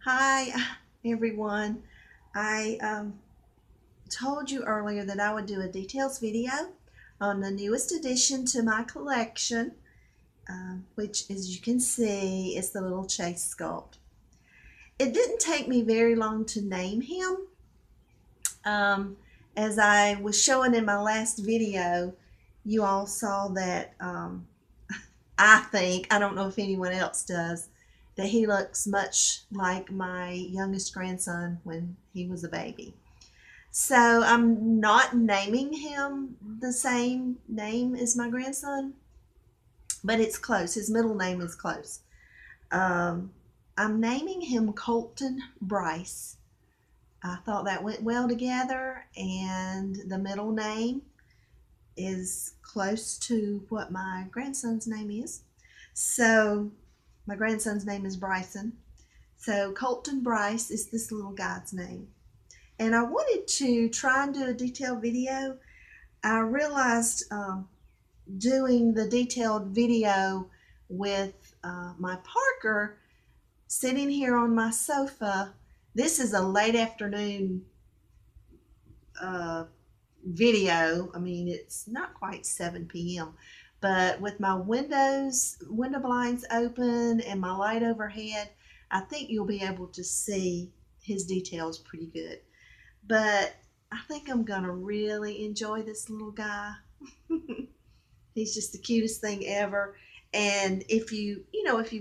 Hi, everyone. I told you earlier that I would do a details video on the newest addition to my collection, which, as you can see, is the little Chase Sculpt. It didn't take me very long to name him. Um, as I was showing in my last video, you all saw that I don't know if anyone else does, that he looks much like my youngest grandson when he was a baby. So I'm not naming him the same name as my grandson, but it's close. His middle name is close. Um, I'm naming him Colton Bryce. I thought that went well together, and the middle name is close to what my grandson's name is. So my grandson's name is Bryson. So Colton Bryce is this little guy's name. And I wanted to try and do a detailed video. I realized doing the detailed video with my Parker sitting here on my sofa. This is a late afternoon uh, video. I mean, it's not quite 7 p.m., but with my window blinds open and my light overhead, I think you'll be able to see his details pretty good. But I think I'm gonna really enjoy this little guy. He's just the cutest thing ever. And if you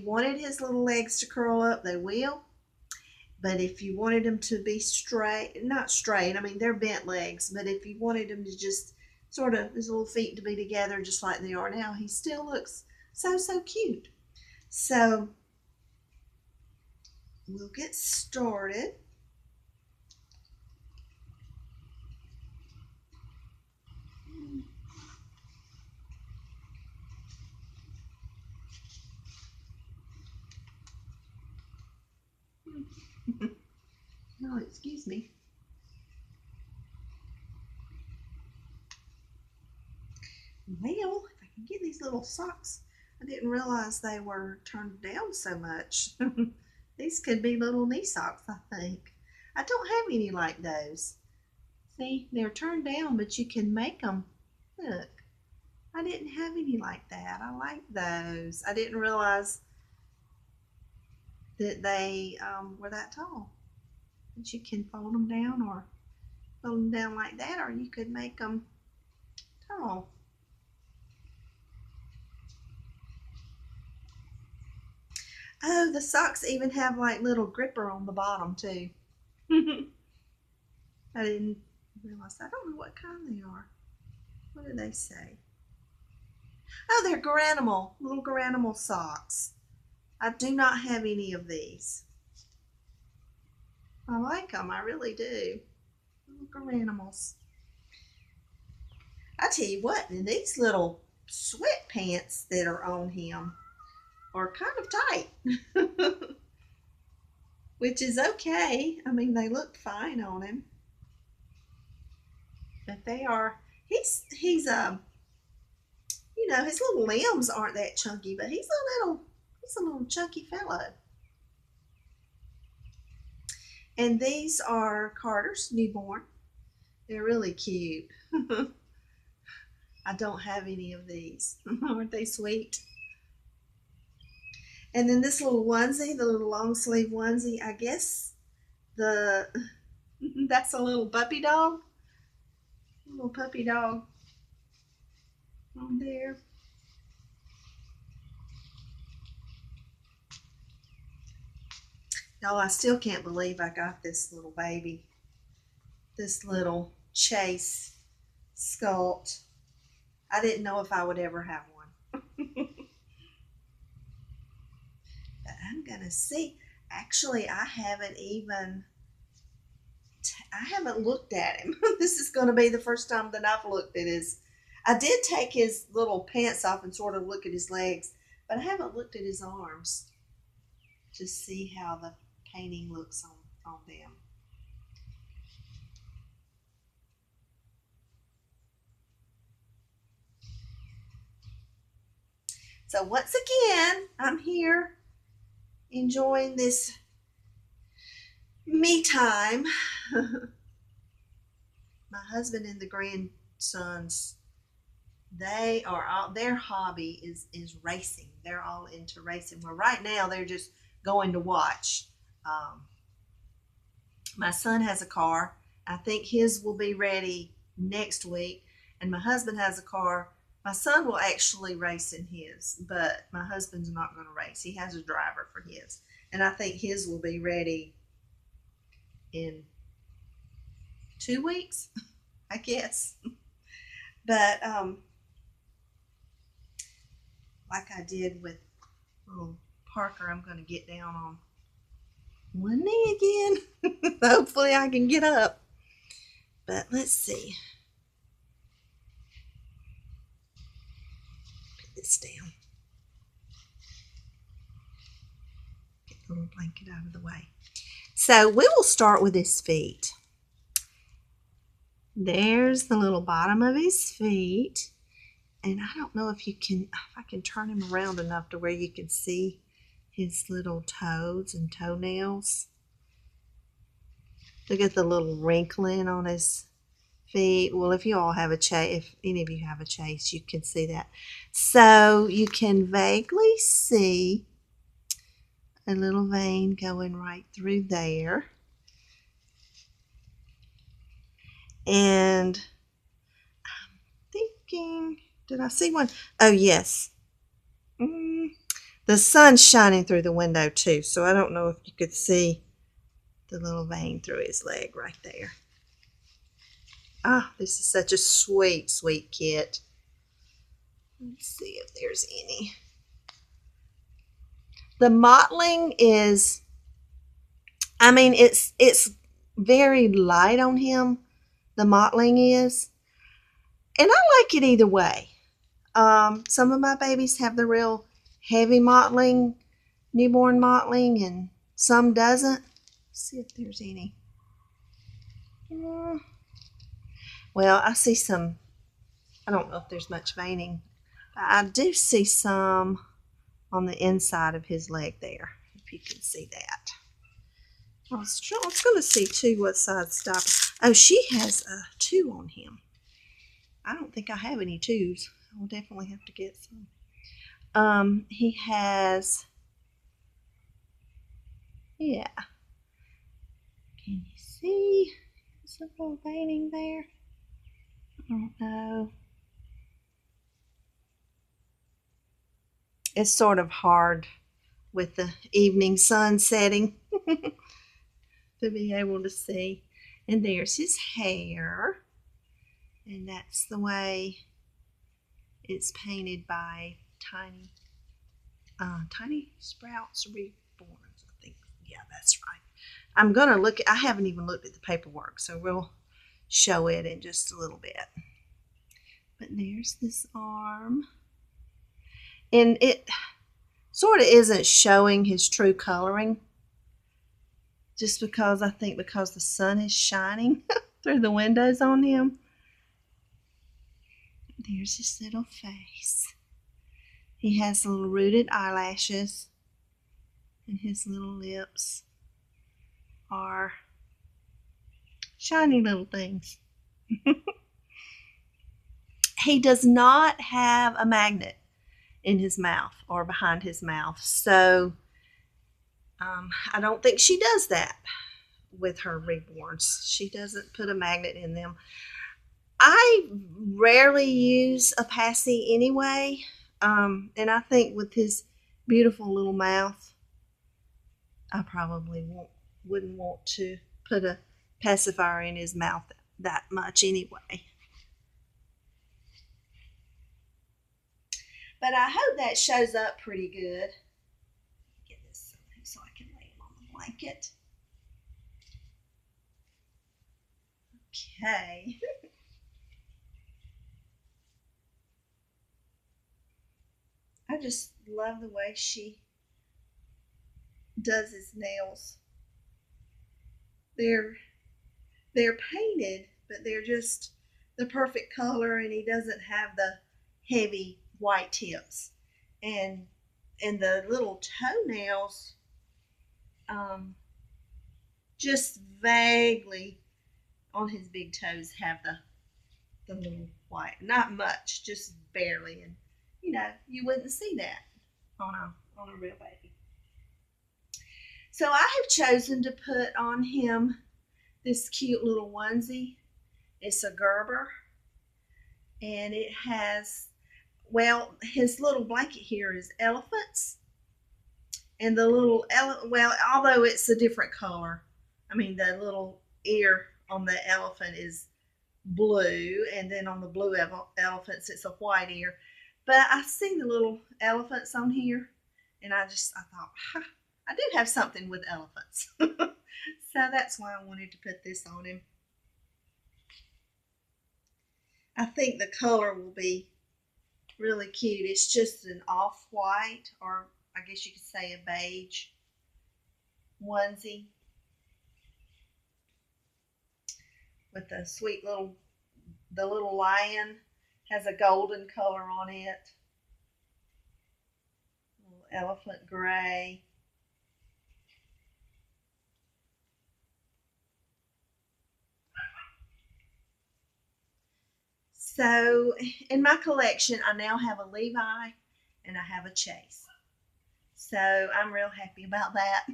wanted his little legs to curl up, they will. But if you wanted them to be straight, not straight, I mean, they're bent legs, but if you wanted them to just sort of, his little feet to be together just like they are now, he still looks so cute. So we'll get started. Oh, excuse me. Well, if I can get these little socks, I didn't realize they were turned down so much. These could be little knee socks, I think. I don't have any like those. See, they're turned down, but you can make them. Look, I didn't have any like that. I like those. I didn't realize that they were that tall. But you can fold them down or fold them down like that, or you could make them tall. Oh, the socks even have like little gripper on the bottom too. I didn't realize. I don't know what kind they are. What do they say? Oh, they're Garanimal, little Garanimal socks. I do not have any of these. I like them, I really do. Little Garanimals. I tell you what, these little sweatpants that are on him are kind of tight, which is okay. I mean, they look fine on him, but they are. His little limbs aren't that chunky, but he's a little chunky fellow. And these are Carter's newborn. They're really cute. I don't have any of these. Aren't they sweet? And then this little onesie, the little long sleeve onesie, I guess the that's a little puppy dog. A little puppy dog on there. Y'all, I still can't believe I got this little baby. This little Chase Sculpt. I didn't know if I would ever have one. But I'm gonna see. Actually, I haven't looked at him. This is gonna be the first time that I've looked at his. I did take his little pants off and sort of look at his legs, but I haven't looked at his arms to see how the painting looks on them. So once again, I'm here enjoying this Me time. My husband and the grandsons, they are all, their hobby is racing. They're all into racing. Well, right now they're just going to watch. Um, my son has a car. I think his will be ready next week, and my husband has a car. My son will actually race in his, but my husband's not going to race. He has a driver for his, and I think his will be ready in 2 weeks, I guess. But like I did with little Parker, I'm going to get down on one knee again. Hopefully, I can get up. But let's see. Put this down. Get the little blanket out of the way. So we will start with his feet. There's the little bottom of his feet. And I don't know if I can turn him around enough to where you can see his little toes and toenails. Look at the little wrinkling on his feet. Well, if you all have a chase, if any of you have a chase, you can see that. So you can vaguely see a little vein going right through there. And I'm thinking, did I see one? Oh, yes. The sun's shining through the window too, so I don't know if you could see the little vein through his leg right there. Ah, this is such a sweet, sweet kit. Let's see if there's any. The mottling is, I mean, it's very light on him. The mottling is, and I like it either way. Some of my babies have the real heavy mottling, newborn mottling, and some doesn't. Let's see if there's any. Well, I see some. I don't know if there's much veining. But I do see some on the inside of his leg there, if you can see that. I was going to see too what size stopper. Oh, she has a 2 on him. I don't think I have any 2s. I will definitely have to get some. He has, yeah. Can you see? Is there a little veining there? I don't know. It's sort of hard with the evening sun setting to be able to see. And there's his hair. And that's the way it's painted by Tiny Sprouts Reborns, I think. Yeah, that's right. I'm going to look, I haven't even looked at the paperwork, so we'll show it in just a little bit. But there's this arm. And it sort of isn't showing his true coloring, just because I think because the sun is shining through the windows on him. There's his little face. He has little rooted eyelashes, and his little lips are shiny little things. He does not have a magnet in his mouth or behind his mouth, so I don't think she does that with her reborns. She doesn't put a magnet in them. I rarely use a passy anyway, and I think with his beautiful little mouth, I probably wouldn't want to put a pacifier in his mouth that much anyway. But I hope that shows up pretty good. Get this so I can lay him on the blanket. Okay. I just love the way she does his nails. They're painted, but they're just the perfect color, and he doesn't have the heavy white tips. And the little toenails, just vaguely on his big toes have the little white. Not much, just barely. And you wouldn't see that on a real baby. So I have chosen to put on him this cute little onesie. It's a Gerber, and it has, well, his little blanket here is elephants, and the little well, although it's a different color. I mean, the little ear on the elephant is blue, and then on the blue elephants it's a white ear. But I see the little elephants on here, and I thought, I do have something with elephants. So that's why I wanted to put this on him. I think the color will be really cute. It's just an off-white, or I guess you could say a beige onesie with the sweet the little lion has a golden color on it. Little elephant gray. So in my collection, I now have a Levi and I have a Chase. So I'm real happy about that.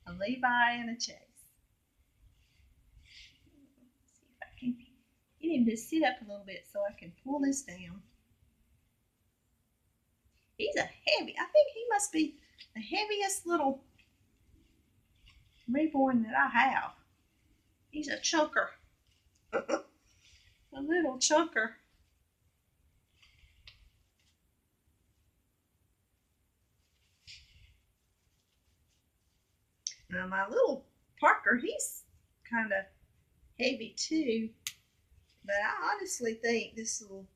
A Levi and a Chase. See if I can get him to sit up a little bit so I can pull this down. He's a heavy, I think he must be the heaviest little reborn that I have. He's a chunker. A little chunker. Now my little Parker, he's kind of heavy too, but I honestly think this little,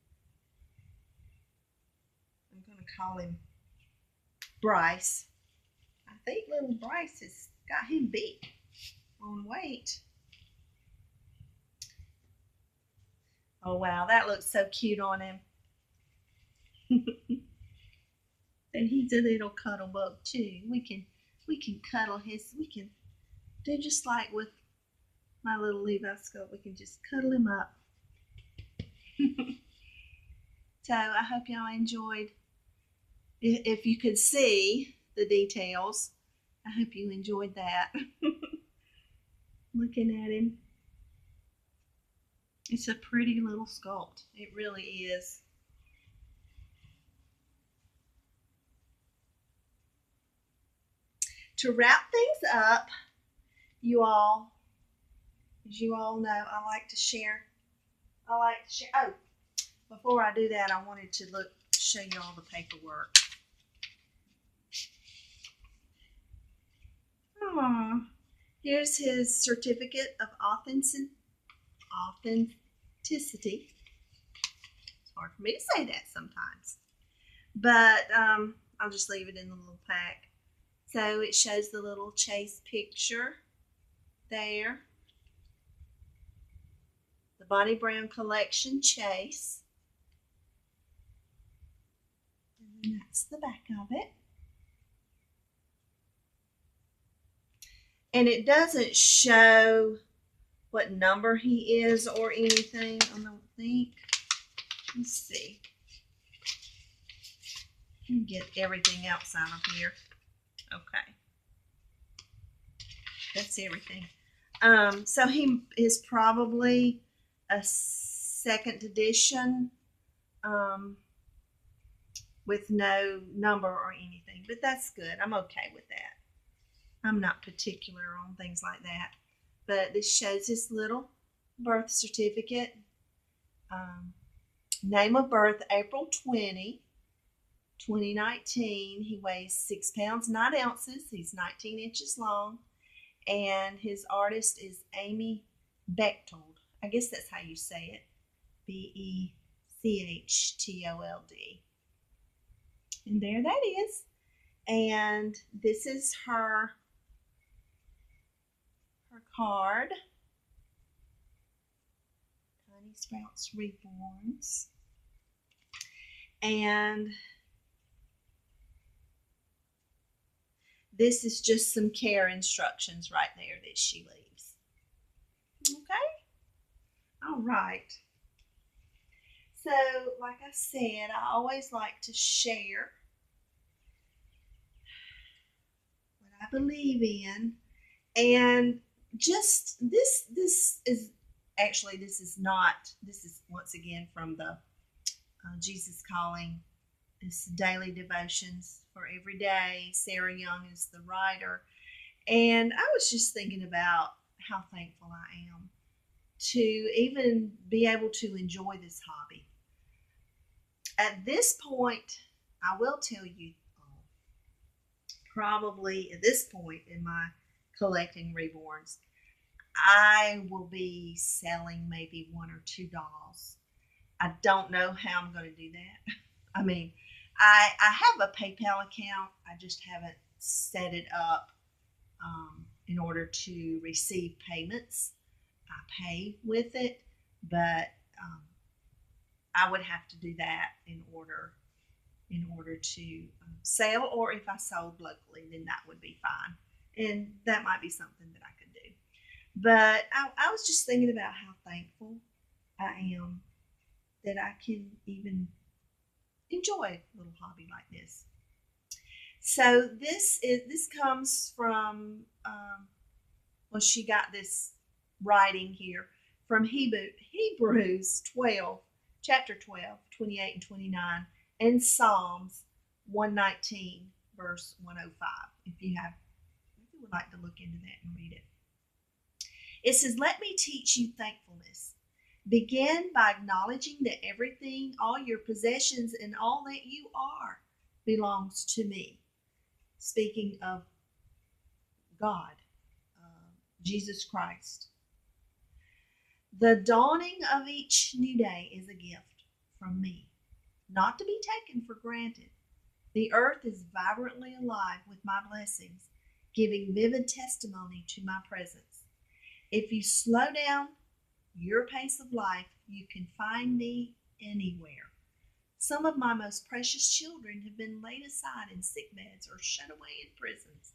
I'm going to call him Bryce. I think little Bryce has got him beat on weight. Oh wow, that looks so cute on him. And he's a little cuddle bug too. We can cuddle we can do just like with my little Levi Sculpt. We can just cuddle him up. So I hope y'all enjoyed. If you could see the details, I hope you enjoyed that. Looking at him. It's a pretty little sculpt. It really is. To wrap things up, as you all know, I like to share. Oh, before I do that, I wanted to show you all the paperwork. Aww. Here's his certificate of authenticity. It's hard for me to say that sometimes. But I'll just leave it in the little pack. So it shows the little Chase picture there. The Bonnie Brown Collection Chase. And that's the back of it. And it doesn't show what number he is or anything, I don't think. Let's see. Let me get everything else out of here. Okay. That's everything. So he is probably a second edition with no number or anything, but that's good. I'm okay with that. I'm not particular on things like that. But this shows his little birth certificate. Name of birth, April 20, 2019. He weighs 6 pounds, 9 ounces. He's 19 inches long. And his artist is Amy Bechtold. I guess that's how you say it. Bechtold. And there that is. And this is her card. Tiny Sprouts Reborns. And this is just some care instructions right there that she leaves. Okay? All right. So, like I said, I always like to share what I believe in. And just this is actually, this is once again from the Jesus Calling. It's daily devotions for every day. Sarah Young is the writer. And I was just thinking about how thankful I am to even be able to enjoy this hobby. At this point, I will tell you, probably at this point in my collecting reborns, I will be selling maybe one or two dolls. I don't know how I'm going to do that. I mean, I have a PayPal account. I just haven't set it up in order to receive payments. I pay with it, but I would have to do that in order to sell, or if I sold locally, then that would be fine. And that might be something that I could do. But I was just thinking about how thankful I am that I can even enjoy a little hobby like this. So this comes from she got this writing here from Hebrews 12, chapter 12, 28 and 29, and Psalms 119, verse 105. If you would like to look into that and read it. It says, "Let me teach you thankfulness. Begin by acknowledging that everything, all your possessions, and all that you are belongs to me." Speaking of God, Jesus Christ. "The dawning of each new day is a gift from me, not to be taken for granted. The earth is vibrantly alive with my blessings, giving vivid testimony to my presence. If you slow down your pace of life, you can find me anywhere. Some of my most precious children have been laid aside in sick beds or shut away in prisons.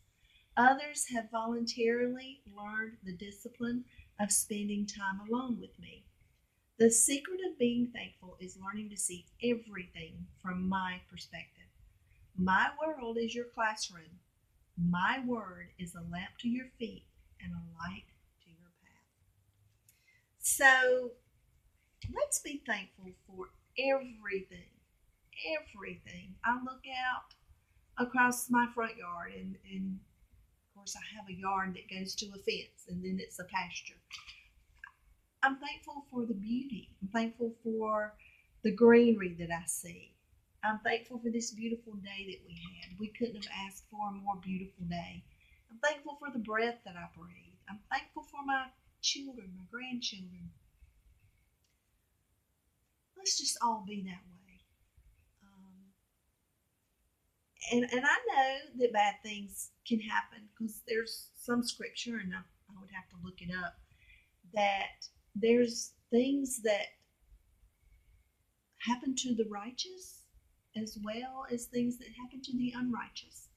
Others have voluntarily learned the discipline of spending time alone with me. The secret of being thankful is learning to see everything from my perspective. My world is your classroom. My word is a lamp to your feet and a light to your path." So let's be thankful for everything. Everything. I look out across my front yard, and of course I have a yard that goes to a fence, and then it's a pasture. I'm thankful for the beauty. I'm thankful for the greenery that I see. I'm thankful for this beautiful day that we had. We couldn't have asked for a more beautiful day. I'm thankful for the breath that I breathe. I'm thankful for my children, my grandchildren. Let's just all be that way. And I know that bad things can happen, because there's some scripture, and I would have to look it up, that there's things that happen to the righteous as well as things that happen to the unrighteous.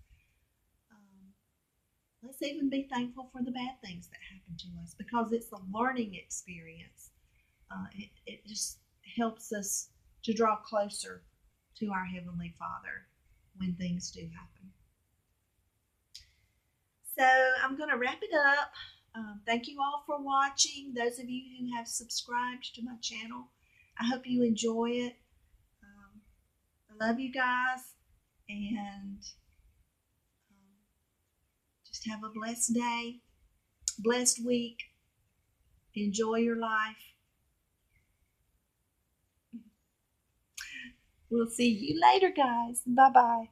Let's even be thankful for the bad things that happen to us, because it's a learning experience. It just helps us to draw closer to our Heavenly Father when things do happen. So I'm going to wrap it up. Thank you all for watching. Those of you who have subscribed to my channel, I hope you enjoy it. I love you guys, and just have a blessed day, blessed week. Enjoy your life. We'll see you later, guys. Bye-bye.